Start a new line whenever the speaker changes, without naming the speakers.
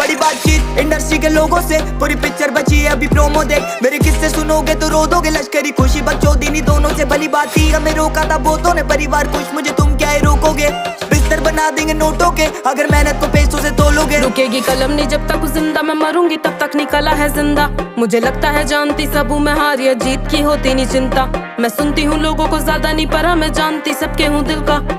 बड़ी बातचीत इंडस्ट्री के लोगों से, पूरी पिक्चर बची है अभी प्रोमो देख। मेरे किस्से सुनोगे तो रो दोगे, लश्करी खुशी बकचोदी दोनों से भली बात थी। हमें रोका था बहुतों ने, परिवार खुश मुझे तुम क्या ही रोकोगे। बिस्तर बना देंगे नोटों के अगर मेहनत को पैसों से तोलोगे।
रुकेगी कलम नहीं जब तक जिंदा, मैं मरूंगी तब तक नहीं कला है जिंदा। मुझे लगता है जानती सब हूँ मैं, हार या जीत की होती नहीं चिंता। मैं सुनती हूँ लोगों को ज्यादा नहीं, पर मैं जानती सबके हूँ दिल का।